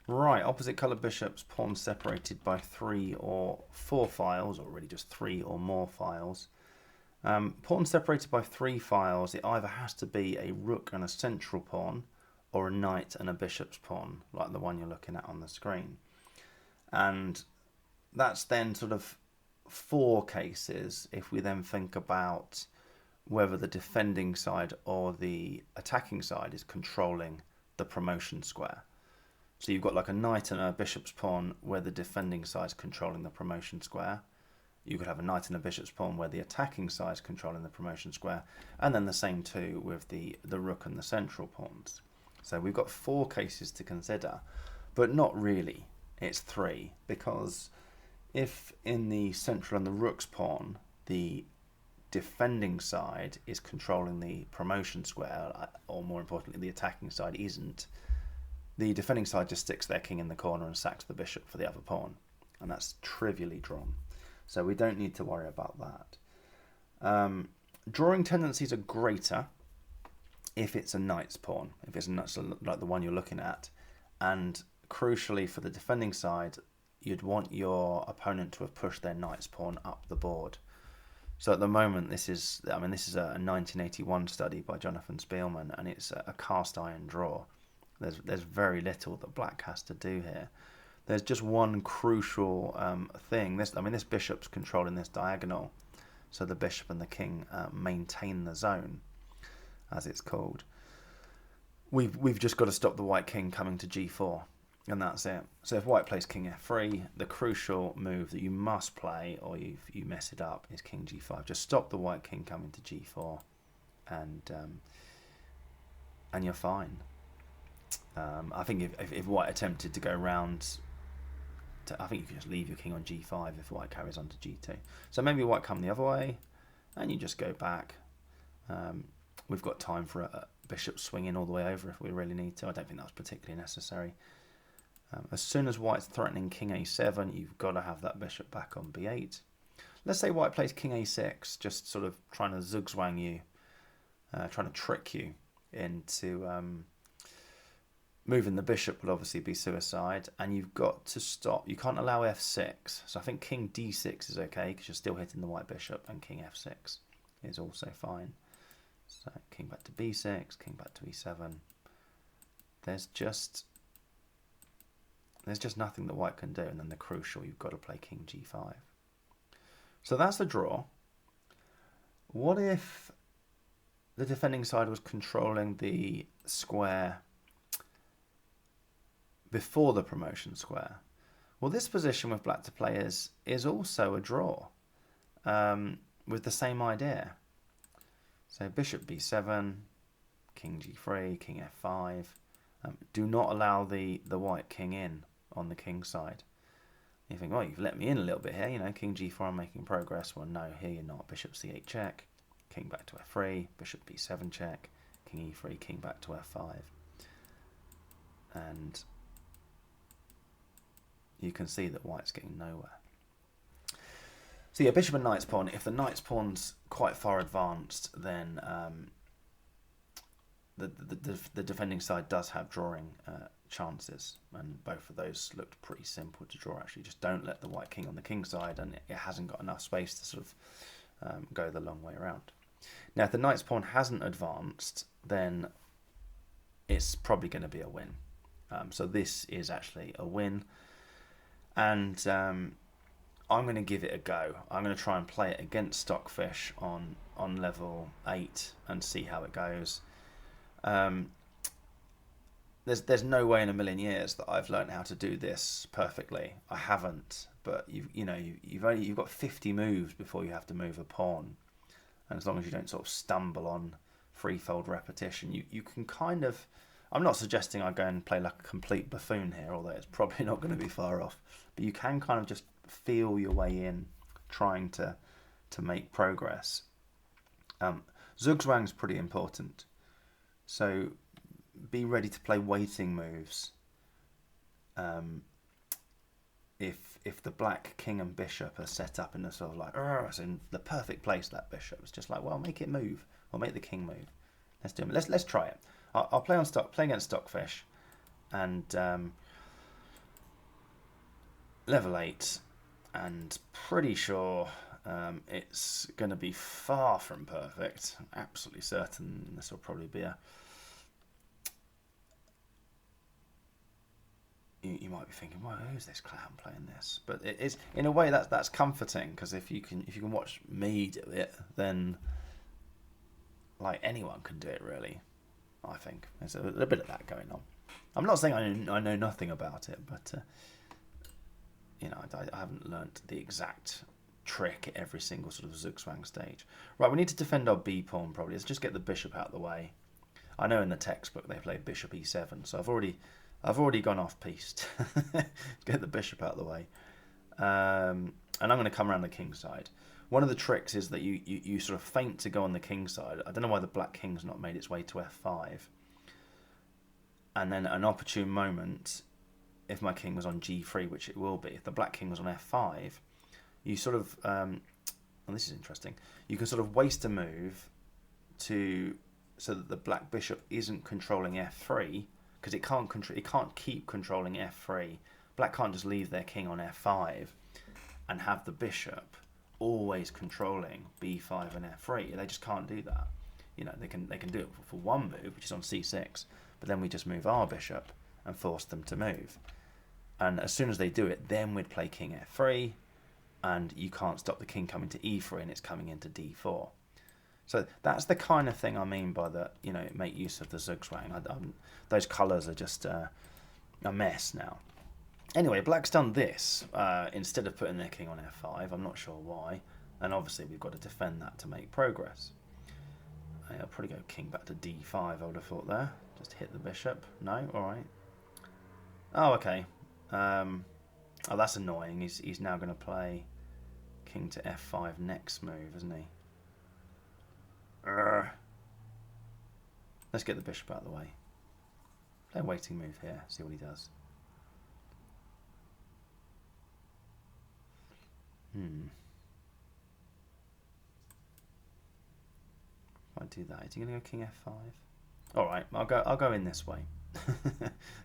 Right, opposite coloured bishops, pawns separated by 3 or 4 files, or really just 3 or more files. Pawns separated by 3 files, it either has to be a rook and a central pawn, or a knight and a bishop's pawn, like the one you're looking at on the screen. And that's then sort of 4 cases if we then think about whether the defending side or the attacking side is controlling the promotion square. So you've got like a knight and a bishop's pawn where the defending side is controlling the promotion square. You could have a knight and a bishop's pawn where the attacking side is controlling the promotion square, and then the same too with the rook and the central pawns. So we've got 4 cases to consider, but not really. It's 3, because if in the central and the rook's pawn, the defending side is controlling the promotion square, or more importantly, the attacking side isn't, the defending side just sticks their king in the corner and sacks the bishop for the other pawn, and that's trivially drawn. So we don't need to worry about that. Drawing tendencies are greater if it's a knight's pawn, if it's a knight, so like the one you're looking at, and crucially for the defending side, you'd want your opponent to have pushed their knight's pawn up the board. So at the moment, this is a 1981 study by Jonathan Spielman, and it's a cast iron draw. There's very little that black has to do here. There's just one crucial thing. This bishop's controlling this diagonal, so the bishop and the king maintain the zone, as it's called. We've just got to stop the white king coming to g4, and that's it. So if white plays king f3, the crucial move that you must play, or you mess it up, is king g5. Just stop the white king coming to g4, and you're fine. I think if white attempted to go round, I think you can just leave your king on g5 if white carries on to g2. So maybe white come the other way, and you just go back. We've got time for a bishop swinging all the way over if we really need to. I don't think that's particularly necessary. As soon as white's threatening king a7, you've got to have that bishop back on b8. Let's say white plays king a6, just sort of trying to zugzwang you, trying to trick you into moving the bishop would obviously be suicide, and you've got to stop. You can't allow f6, so I think king d6 is okay because you're still hitting the white bishop, and king f6 is also fine. So king back to b6, king back to e7. There's just nothing that white can do, and then the crucial, you've got to play king g5. So that's the draw. What if the defending side was controlling the square before the promotion square? Well, this position with black to play is also a draw, with the same idea. So bishop b7, king g3, king f5. Do not allow the white king in on the king side. You think, well, you've let me in a little bit here, king g4, I'm making progress. Well, no, here you're not. Bishop c8 check, king back to f3, bishop b7 check, king e3, king back to f5. And you can see that white's getting nowhere. So yeah, bishop and knight's pawn. If the knight's pawn's quite far advanced, then the defending side does have drawing chances, and both of those looked pretty simple to draw actually. Just don't let the white king on the king side, and it hasn't got enough space to sort of go the long way around. Now, if the knight's pawn hasn't advanced, then it's probably going to be a win. So this is actually a win, and I'm going to give it a go. I'm going to try and play it against Stockfish on level 8 and see how it goes. There's no way in a million years that I've learned how to do this perfectly. I haven't, but you've got 50 moves before you have to move a pawn, and as long as you don't sort of stumble on threefold repetition, you can kind of. I'm not suggesting I go and play like a complete buffoon here, although it's probably not going to be far off. But you can kind of just feel your way in, trying to make progress. Zugzwang's pretty important, so be ready to play waiting moves. If the black king and bishop are set up in a sort of like, it's in the perfect place, that bishop, it's just like, well, make it move, or make the king move. Let's do it. Let's try it. I'll play against Stockfish, and level 8, and pretty sure it's going to be far from perfect. Absolutely certain this will probably be a... You might be thinking, well, who's this clown playing this? But it is, in a way, that's comforting, because if you can watch me do it, then like anyone can do it, really. I think there's a bit of that going on. I'm not saying I know nothing about it, but you know, I haven't learnt the exact trick at every single sort of Zugzwang stage. Right, we need to defend our B pawn probably. Let's just get the bishop out of the way. I know in the textbook they play bishop e7, so I've already gone off piste. Get the bishop out of the way, and I'm going to come around the king side. One of the tricks is that you sort of feint to go on the king side. I don't know why the black king's not made its way to f5, and then at an opportune moment, if my king was on g3, which it will be, if the black king was on f5, you sort of, and this is interesting, you can sort of waste a move so that the black bishop isn't controlling f3, because it can't keep controlling f3. Black can't just leave their king on f5 and have the bishop always controlling b5 and f3. They just can't do that. You know, they can do it for one move, which is on c6, but then we just move our bishop and force them to move. And as soon as they do it, then we'd play king f3, and you can't stop the king coming to e3, and it's coming into d4. So that's the kind of thing I mean by the, you know, make use of the Zugzwang. Those colours are just a mess now. Anyway, black's done this instead of putting their king on f5. I'm not sure why. And obviously we've got to defend that to make progress. I'll probably go king back to d5, I would have thought there. Just hit the bishop. No? Alright. Oh, okay. Oh, that's annoying. He's now going to play king to f5 next move, isn't he? Let's get the bishop out of the way. Play a waiting move here, see what he does. If I do that, is he going to go king f5? Alright, I'll go in this way.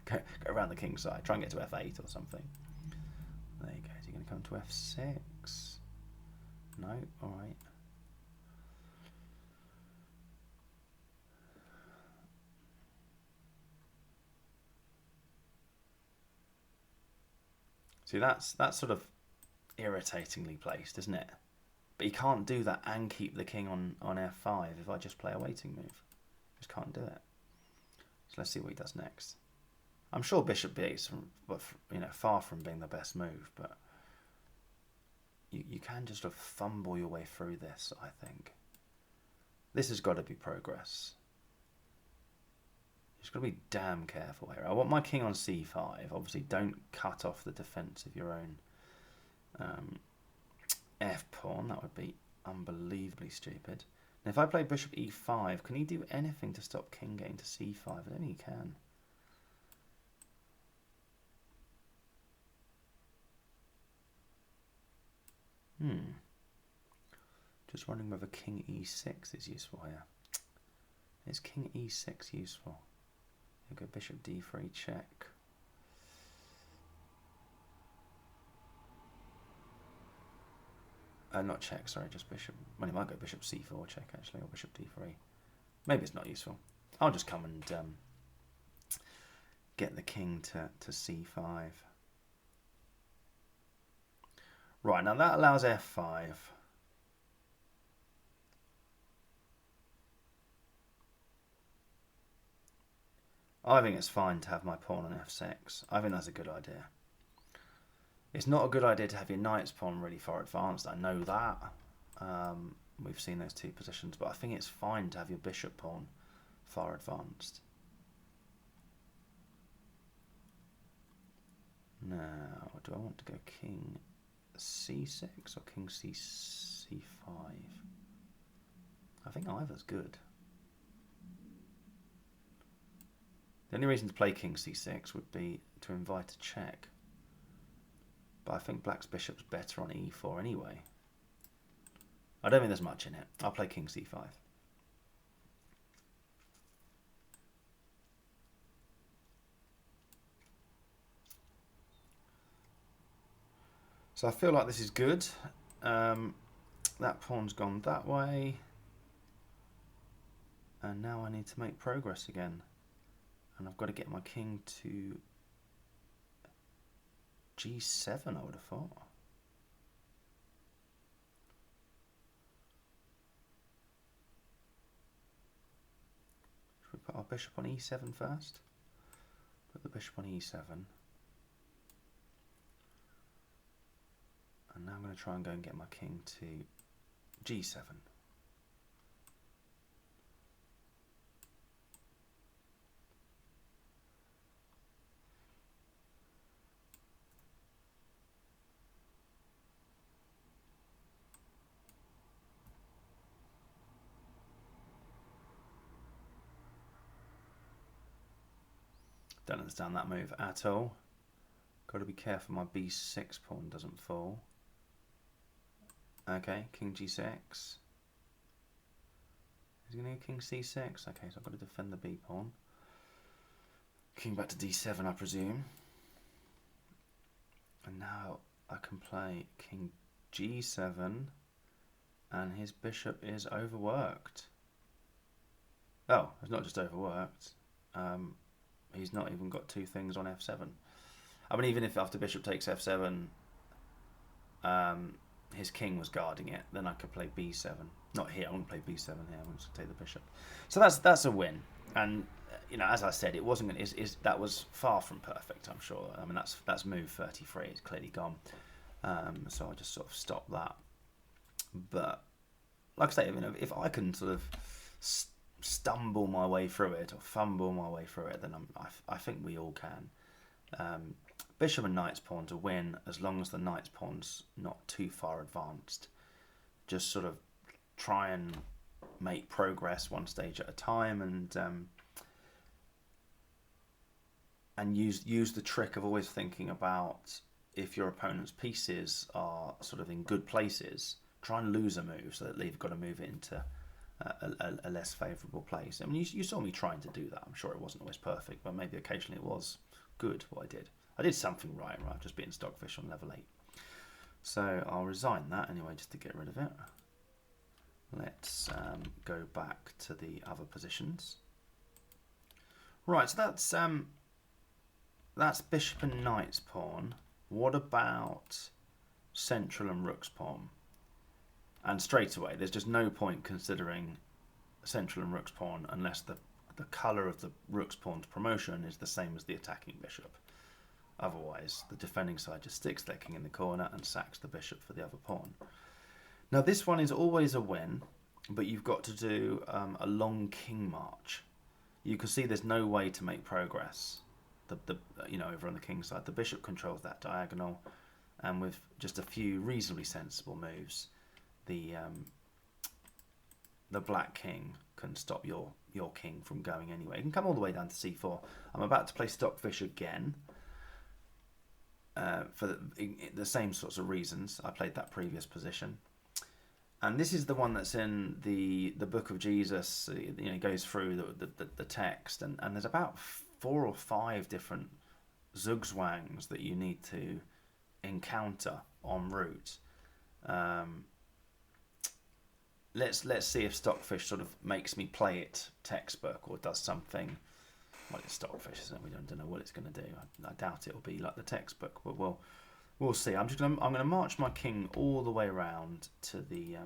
go around the king side, try and get to f8 or something. There you go. Is he going to come to f6? No? Alright. See, that's sort of irritatingly placed, isn't it? But he can't do that and keep the king on f5 if I just play a waiting move. Just can't do it. So let's see what he does next. I'm sure bishop b8's far from being the best move, but you can just sort of fumble your way through this, I think. This has got to be progress. You've got to be damn careful here. I want my king on c5. Obviously, don't cut off the defense of your own f-pawn. That would be unbelievably stupid. And if I play bishop e5, can he do anything to stop king getting to c5? I don't think he can. Just wondering whether king e6 is useful here. Is king e6 useful? You go bishop d3 check. Not check, sorry, just bishop. Well, he might go bishop c4 check actually, or bishop d3. Maybe it's not useful. I'll just come and get the king to c5. Right, now that allows f5. I think it's fine to have my pawn on f6. I think that's a good idea. It's not a good idea to have your knight's pawn really far advanced. I know that. We've seen those two positions, but I think it's fine to have your bishop pawn far advanced. Now, do I want to go king c6 or king c5? I think either's good. The only reason to play king c6 would be to invite a check. But I think black's bishop's better on e4 anyway. I don't think there's much in it. I'll play king c5. So I feel like this is good. That pawn's gone that way. And now I need to make progress again. And I've got to get my king to G7, I would have thought. Should we put our bishop on E7 first? Put the bishop on E7. And now I'm going to try and go and get my king to G7. Don't understand that move at all. Got to be careful my B6 pawn doesn't fall. Okay, king G6. Is he going to go king C6? Okay, so I've got to defend the B pawn. King back to D7, I presume. And now I can play king G7, and his bishop is overworked. Oh, it's not just overworked. He's not even got two things on F7. I mean, even if after bishop takes F7, his king was guarding it, then I could play B7. Not here. I won't play B7 here. I'm just take the bishop. So that's a win. And you know, as I said, it wasn't. That was far from perfect. I'm sure. I mean, that's move 33. It's clearly gone. So I just sort of stopped that. But like I say, you know, if I can sort of stumble my way through it or fumble my way through it, then I think we all can. Bishop and knight's pawn to win, as long as the knight's pawn's not too far advanced. Just sort of try and make progress one stage at a time, and use the trick of always thinking about if your opponent's pieces are sort of in good places, try and lose a move so that they've got to move it into a less favourable place. I mean, you saw me trying to do that. I'm sure it wasn't always perfect, but maybe occasionally it was good what I did. I did something right, just being Stockfish on level 8. So I'll resign that anyway, just to get rid of it. Let's go back to the other positions. Right, so that's bishop and knight's pawn. What about central and rook's pawn? And straight away, there's just no point considering central and rook's pawn unless the colour of the rook's pawn's promotion is the same as the attacking bishop. Otherwise, the defending side just sticks their king in the corner and sacks the bishop for the other pawn. Now, this one is always a win, but you've got to do a long king march. You can see there's no way to make progress. Over on the king side, the bishop controls that diagonal, and with just a few reasonably sensible moves, the black king can stop your king from going anywhere. You can come all the way down to c4. I'm about to play Stockfish again for the same sorts of reasons. I played that previous position, and this is the one that's in the Book of Jesus. You know, goes through the text, and there's about 4 or 5 different zugzwangs that you need to encounter en route. Let's see if Stockfish sort of makes me play it textbook or does something. Well, it's Stockfish, isn't it? We don't know what it's going to do. I doubt it'll be like the textbook, but we'll see. I'm gonna march my king all the way around to the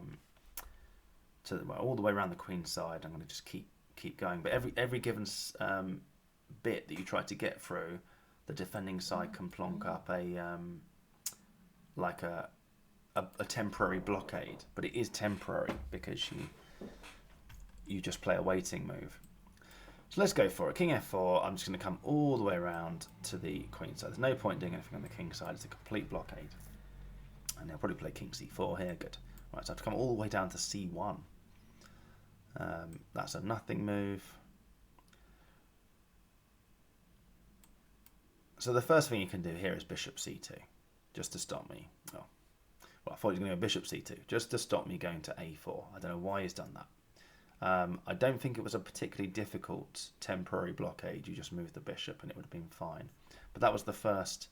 all the way around the queen's side. I'm going to just keep going. But every given bit that you try to get through, the defending side can plonk up a temporary blockade, but it is temporary because you just play a waiting move. So let's go for it. King f4. I'm just going to come all the way around to the queen side. There's no point doing anything on the king side. It's a complete blockade. And they'll probably play king c4 here. Good. Right, so I have to come all the way down to c1. That's a nothing move. So the first thing you can do here is bishop c2, just to stop me. Oh. Well, I thought he was going to go bishop c2, just to stop me going to a4. I don't know why he's done that. I don't think it was a particularly difficult temporary blockade. You just moved the bishop and it would have been fine. But that was the first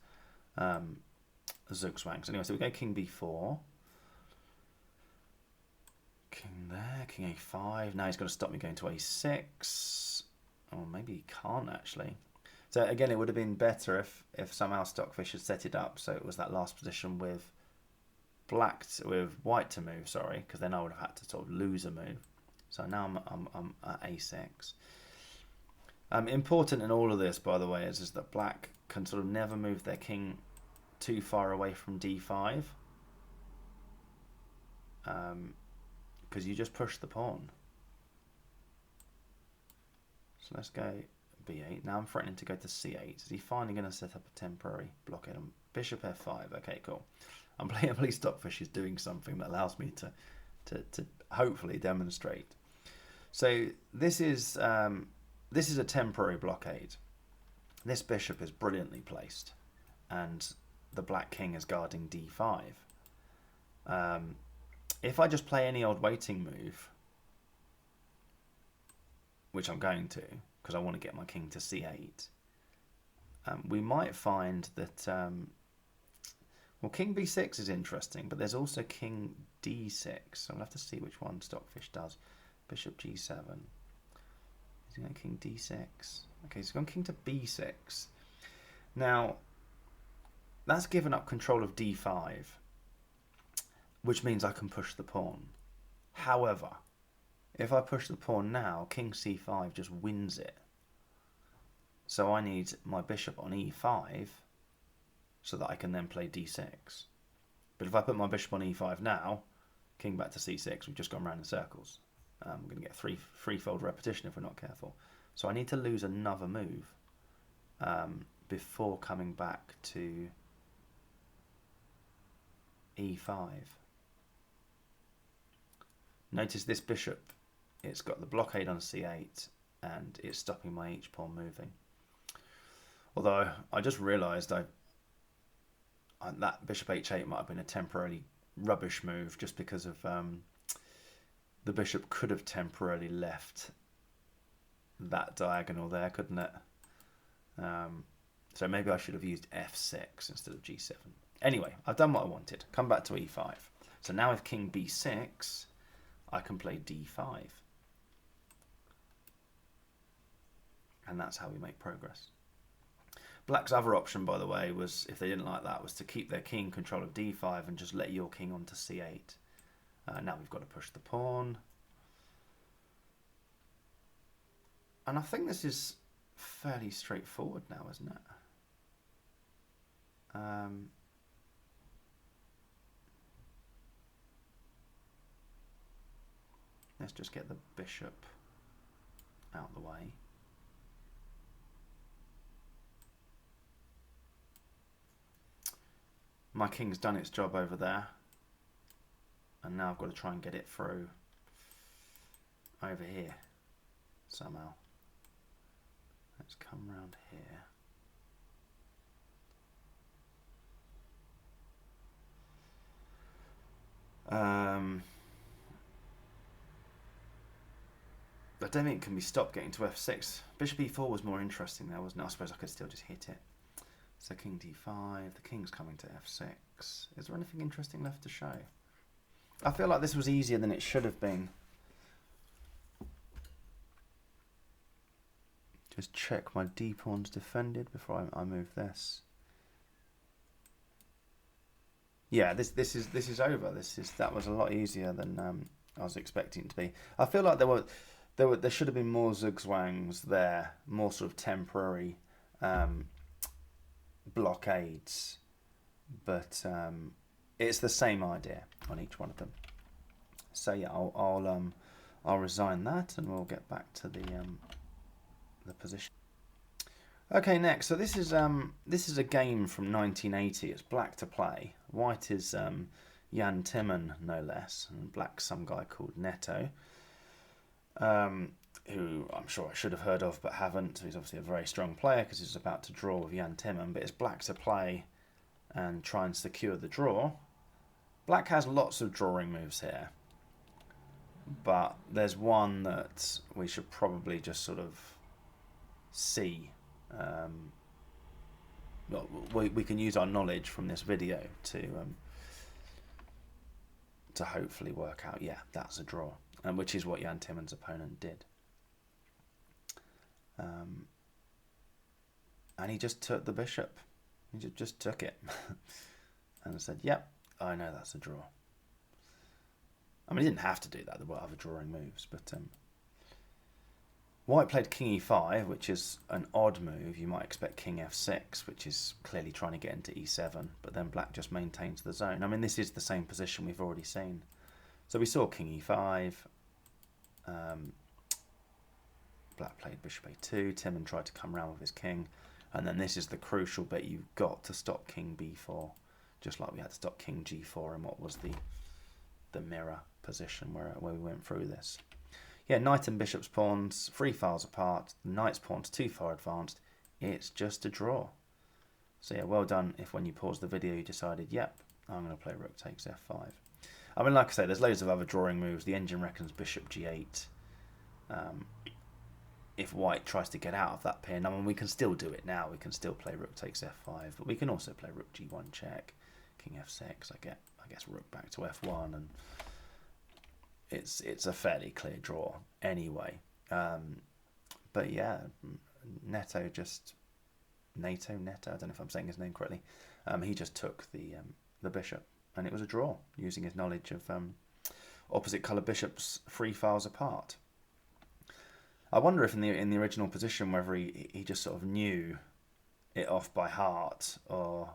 zugzwangs. Anyway, so we go king b4. King there, king a5. Now he's going to stop me going to a6. Or maybe he can't actually. So again, it would have been better if somehow Stockfish had set it up so it was that last position with with white to move, sorry, because then I would have had to sort of lose a move. So now I'm at a6. Important in all of this, by the way, is that black can sort of never move their king too far away from d5. Because you just push the pawn. So let's go b8. Now I'm threatening to go to c8. Is he finally going to set up a temporary blockade on bishop f5? Okay, cool. I'm pleased Stockfish is doing something that allows me to hopefully demonstrate. So this is a temporary blockade. This bishop is brilliantly placed, and the black king is guarding d5. If I just play any old waiting move, which I'm going to, because I want to get my king to c8, we might find that, well, king b6 is interesting, but there's also king d6, so I'll have to see which one Stockfish does. Bishop g7. He's going king d6. Okay, he's gone king to b6. Now, that's given up control of d5, which means I can push the pawn. However, if I push the pawn now, king c5 just wins it. So I need my bishop on e5 so that I can then play d6. But if I put my bishop on e5 now, king back to c6, we've just gone round in circles. We're going to get threefold repetition if we're not careful. So I need to lose another move before coming back to e5. Notice this bishop, it's got the blockade on c8 and it's stopping my h-pawn moving. Although I just realised that bishop h8 might have been a temporarily rubbish move just because of the bishop could have temporarily left that diagonal there, couldn't it? So maybe I should have used f6 instead of g7. Anyway, I've done what I wanted. Come back to e5. So now with king b6, I can play d5. And that's how we make progress. Black's other option, by the way, was, if they didn't like that, was to keep their king control of d5 and just let your king onto c8. Now we've got to push the pawn. And I think this is fairly straightforward now, isn't it? Let's just get the bishop out the way. My king's done its job over there. And now I've got to try and get it through over here somehow. Let's come round here. I don't think it can be stopped getting to f6. Bishop e4 was more interesting there, wasn't it? I suppose I could still just hit it. So king d5, the king's coming to f6. Is there anything interesting left to show? I feel like this was easier than it should have been. Just check my d pawn's defended before I move this. Yeah, this is over. That was a lot easier than I was expecting it to be. I feel like there should have been more zugzwangs there, more sort of temporary blockades, but it's the same idea on each one of them. So yeah, I'll resign that, and we'll get back to the position. Okay, next. So this is a game from 1980. It's black to play. White is Jan Timman, no less, and black's some guy called Neto, who I'm sure I should have heard of but haven't. He's obviously a very strong player because he's about to draw with Jan Timman, but it's black to play and try and secure the draw. Black has lots of drawing moves here, but there's one that we should probably just sort of see. well, we can use our knowledge from this video to hopefully work out, yeah, that's a draw, and which is what Jan Timman's opponent did. And he just took the bishop. He just took it and said, yep, I know that's a draw. I mean, he didn't have to do that. There were other drawing moves, but White played king e5, which is an odd move. You might expect king f6, which is clearly trying to get into e7, but then Black just maintains the zone. I mean, this is the same position we've already seen. So we saw king e5. Black played bishop a2. Timman tried to come around with his king. And then this is the crucial bit. You've got to stop king b4, just like we had to stop king g4 in what was the mirror position where we went through this. Yeah, knight and bishop's pawns, 3 files apart. The knight's pawns too far advanced. It's just a draw. So yeah, well done if when you paused the video you decided, yep, I'm going to play rook takes f5. I mean, like I say, there's loads of other drawing moves. The engine reckons bishop g8. If White tries to get out of that pin, I mean, we can still do it now. We can still play rook takes f5, but we can also play rook g1 check, king f6. I guess rook back to f1, and it's a fairly clear draw anyway. But yeah, Neto, I don't know if I'm saying his name correctly. He just took the bishop, and it was a draw using his knowledge of opposite colour bishops 3 files apart. I wonder if in the original position whether he just sort of knew it off by heart, or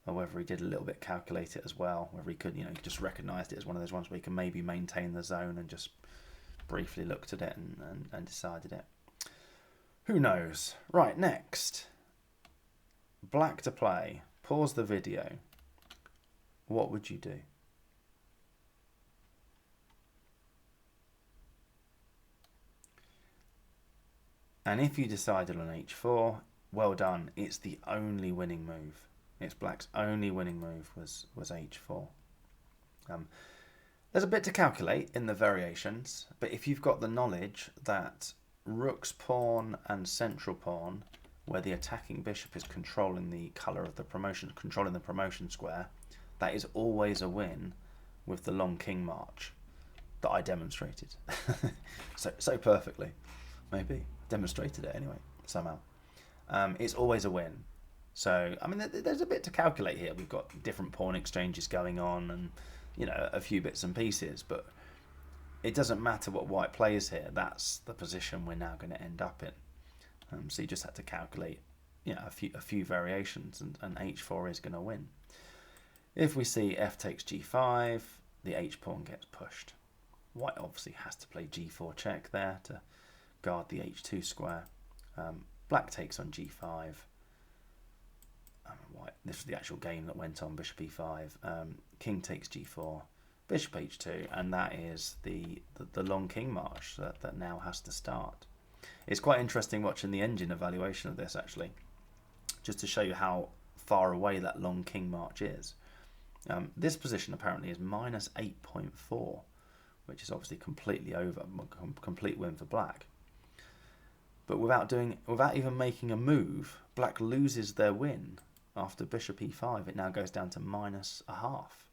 whether he did a little bit calculate it as well, whether he could, he just recognised it as one of those ones where he can maybe maintain the zone and just briefly looked at it and decided it. Who knows? Right, next. Black to play. Pause the video. What would you do? And if you decided on h4, well done. It's the only winning move. It's Black's only winning move was h4. There's a bit to calculate in the variations, but if you've got the knowledge that rook's pawn and central pawn, where the attacking bishop is controlling the colour of the promotion, controlling the promotion square, that is always a win with the long king march that I demonstrated so perfectly. Maybe demonstrated it anyway somehow. It's always a win. So I mean, there's a bit to calculate here. We've got different pawn exchanges going on, and a few bits and pieces, but it doesn't matter what White plays here. That's the position we're now going to end up in. So you just had to calculate, a few variations, and h4 is going to win. If we see f takes g5, the h pawn gets pushed. White obviously has to play g4 check there to guard the h2 square. Black takes on g5. White, this was the actual game that went on. Bishop e5. King takes g4. Bishop h2, and that is the long king march that now has to start. It's quite interesting watching the engine evaluation of this, actually, just to show you how far away that long king march is. This position apparently is minus 8.4, which is obviously completely over, complete win for Black. But without even making a move, Black loses their win. After bishop e5, it now goes down to minus a half.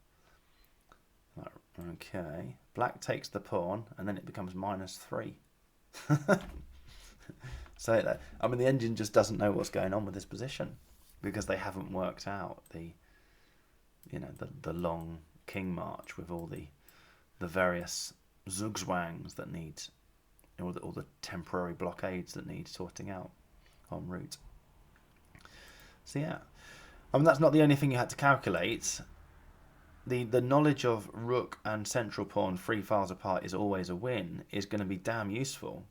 Okay, Black takes the pawn, and then it becomes minus 3. So I mean, the engine just doesn't know what's going on with this position, because they haven't worked out the long king march with all the various zugzwangs that need, all the temporary blockades that need sorting out en route. So yeah, I mean, that's not the only thing you had to calculate. The knowledge of rook and central pawn 3 files apart is always a win is going to be damn useful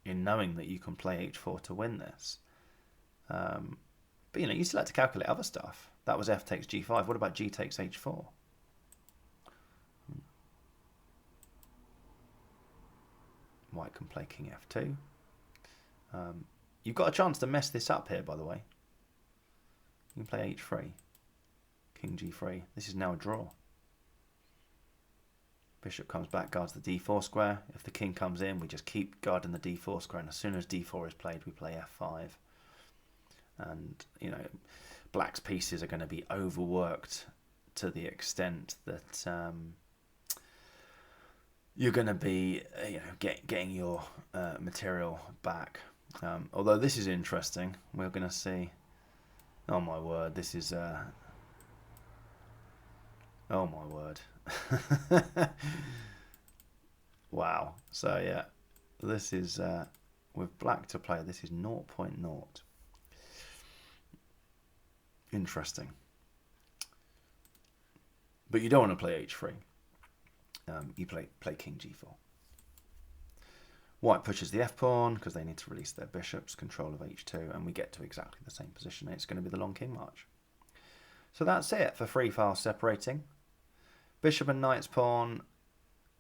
in knowing that you can play h4 to win this. But you still had to calculate other stuff. That was f takes g5. What about g takes h4? White can play king f2. You've got a chance to mess this up here, by the way. You can play h3. King g3. This is now a draw. Bishop comes back, guards the d4 square. If the king comes in, we just keep guarding the d4 square, and as soon as d4 is played, we play f5. and you know, black's pieces are going to be overworked to the extent that you're going to be, you know, getting your material back. Although this is interesting, we're going to see. Oh my word, this is. Oh my word. Wow. So yeah, this is with black to play. This is 0.0. Interesting. But you don't want to play h3. You play king g4. White pushes the f-pawn because they need to release their bishops, control of h2, and we get to exactly the same position. It's going to be the long king march. So that's it for free file separating. Bishop and knight's pawn.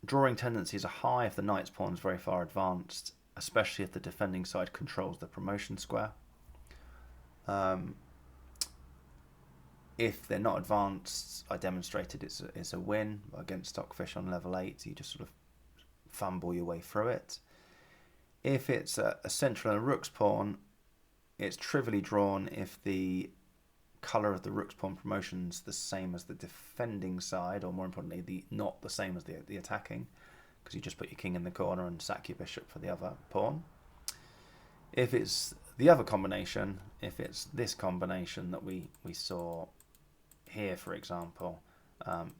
Drawing tendencies are high if the knight's pawn is very far advanced, especially if the defending side controls the promotion square. If they're not advanced, I demonstrated it's a win against Stockfish on level 8. You just sort of fumble your way through it. If it's a central and a rook's pawn, it's trivially drawn if the colour of the rook's pawn promotion's the same as the defending side, or more importantly, not the same as the attacking, because you just put your king in the corner and sack your bishop for the other pawn. If it's the other combination, if it's this combination that we saw here, for example,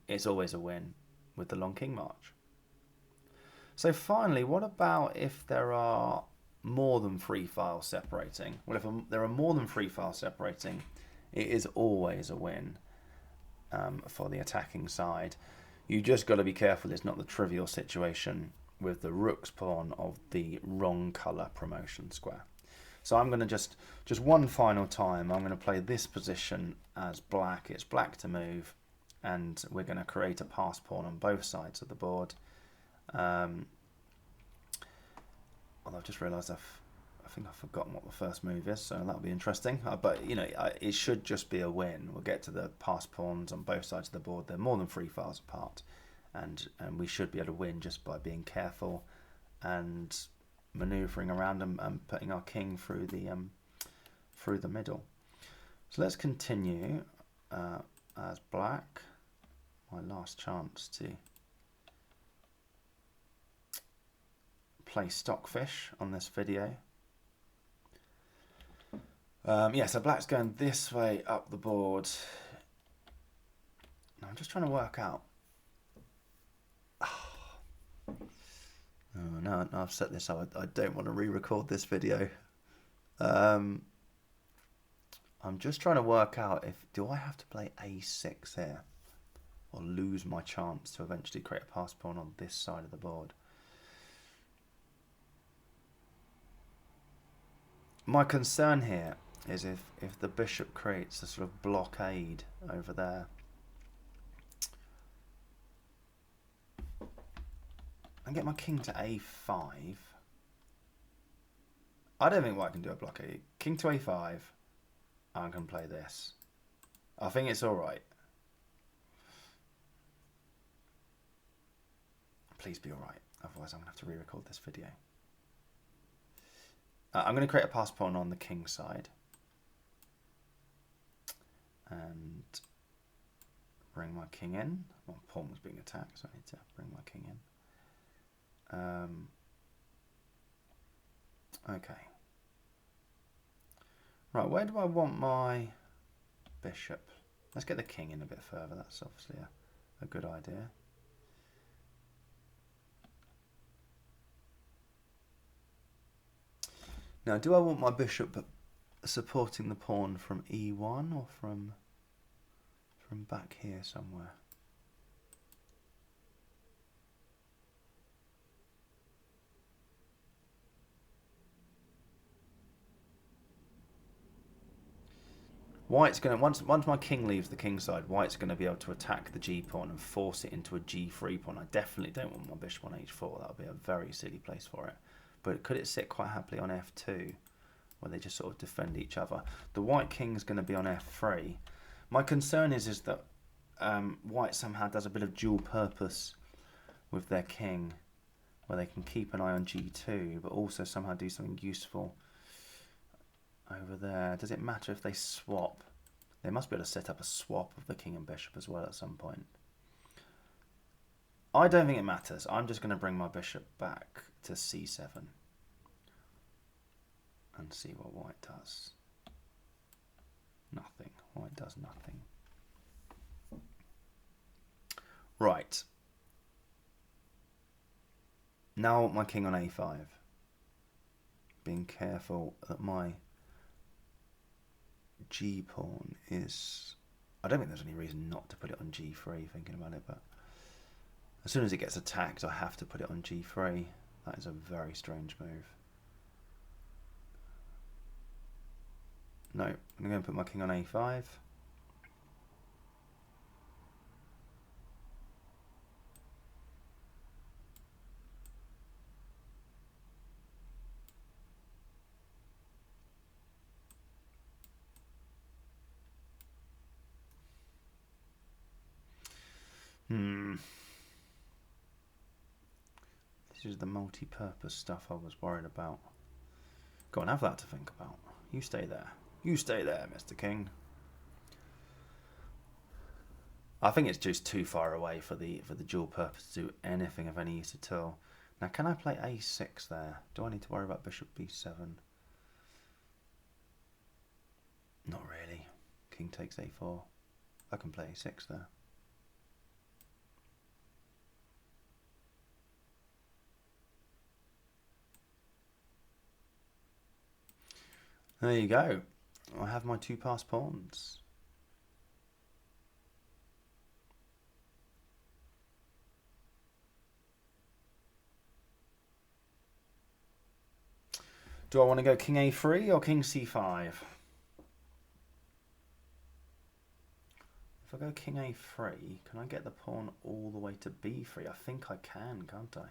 it's always a win with the long king march. So finally, what about if there are more than 3 files separating? Well, if there are more than 3 files separating, it is always a win for the attacking side. You just got to be careful it's not the trivial situation with the rook's pawn of the wrong colour promotion square. So I'm going to just one final time, I'm going to play this position as black. It's black to move, and we're going to create a pass pawn on both sides of the board. Although I've just realised I think I've forgotten what the first move is, so that'll be interesting. But you know, it should just be a win. We'll get to the pass pawns on both sides of the board. They're more than 3 files apart, and we should be able to win just by being careful and manoeuvring around and putting our king through the middle. So let's continue as black. My last chance to play Stockfish on this video. Yeah, so black's going this way up the board. I'm just trying to work out. Oh, no, I've set this up. I don't want to re-record this video. I'm just trying to work out do I have to play a6 here, or lose my chance to eventually create a pass pawn on this side of the board. My concern here is if the bishop creates a sort of blockade over there. And get my king to a5. I don't think white can do a blockade. King to a5. I can play this. I think it's alright. Please be alright. Otherwise I'm going to have to re-record this video. I'm going to create a pass pawn on the king side. And bring my king in. My pawn was being attacked, so I need to bring my king in. Okay. Right, where do I want my bishop? Let's get the king in a bit further. That's obviously a good idea. Now, do I want my bishop supporting the pawn from e1 or from back here somewhere? White's going to, once my king leaves the king side, white's going to be able to attack the g pawn and force it into a g3 pawn. I definitely don't want my bishop on h4. That would be a very silly place for it. But could it sit quite happily on f2, where they just sort of defend each other? The white king's going to be on f3. My concern is that white somehow does a bit of dual purpose with their king, where they can keep an eye on g2, but also somehow do something useful over there. Does it matter if they swap? They must be able to set up a swap of the king and bishop as well at some point. I don't think it matters. I'm just going to bring my bishop back to c7 and see what white does. Nothing. White does nothing. Right. Now my king on a5. Being careful that my g pawn is... I don't think there's any reason not to put it on g3 thinking about it, but as soon as it gets attacked I have to put it on g3. That is a very strange move. No, I'm going to go and put my king on a5. This is the multi-purpose stuff I was worried about. Go on, have that to think about. You stay there. You stay there, Mr. King. I think it's just too far away for the dual purpose to do anything of any use at all. Now, can I play a6 there? Do I need to worry about bishop b7? Not really. King takes a4. I can play a6 there. There you go. I have my two passed pawns. Do I want to go king a3 or king c5? If I go king a3, can I get the pawn all the way to b3? I think I can, can't I?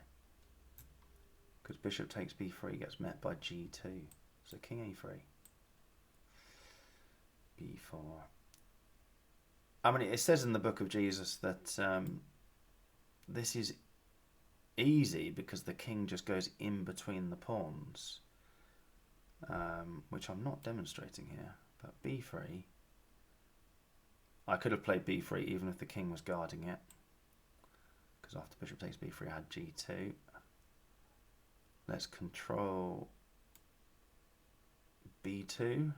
Because bishop takes b3 gets met by g2. So king a3. b4. I mean, it says in the Book of Jesus that this is easy because the king just goes in between the pawns, which I'm not demonstrating here. But b3, I could have played b3 even if the king was guarding it, because after bishop takes b3 I had g2. Let's control b2.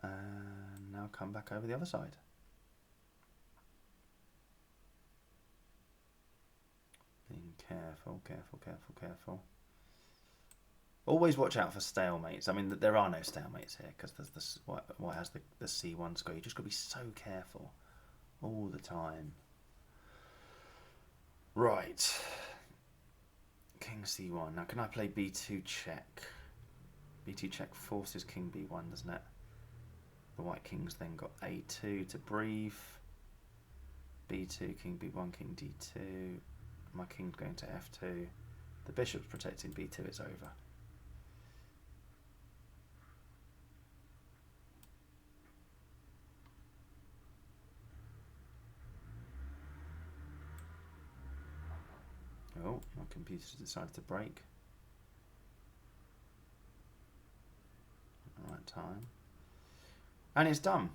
And now come back over the other side. Being careful, careful, careful, careful. Always watch out for stalemates. I mean, there are no stalemates here because there's this white has the c1 square. You just got to be so careful all the time. Right. King c1. Now, can I play b2 check? b2 check forces king b1, doesn't it? The white king's then got a2 to breathe. b2, king b1, king d2. My king's going to f2. The bishop's protecting b2. It's over. Oh, my computer's decided to break. At the right time. And it's done.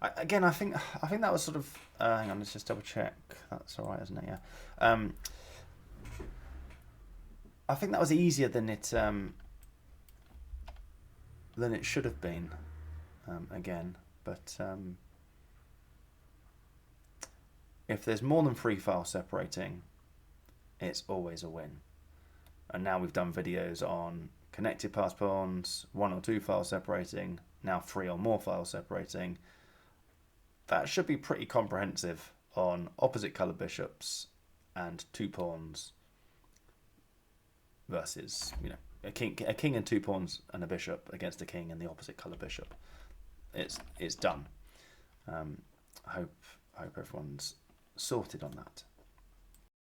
Again, I think that was sort of. Hang on, let's just double check. That's all right, isn't it? Yeah. I think that was easier than it should have been. Again, but if there's more than 3 files separating, it's always a win. And now we've done videos on connected passed pawns, 1 or 2 files separating, now 3 or more files separating. That should be pretty comprehensive on opposite colour bishops and 2 pawns versus, you know, a king and 2 pawns and a bishop against a king and the opposite colour bishop. It's done. I hope everyone's sorted on that.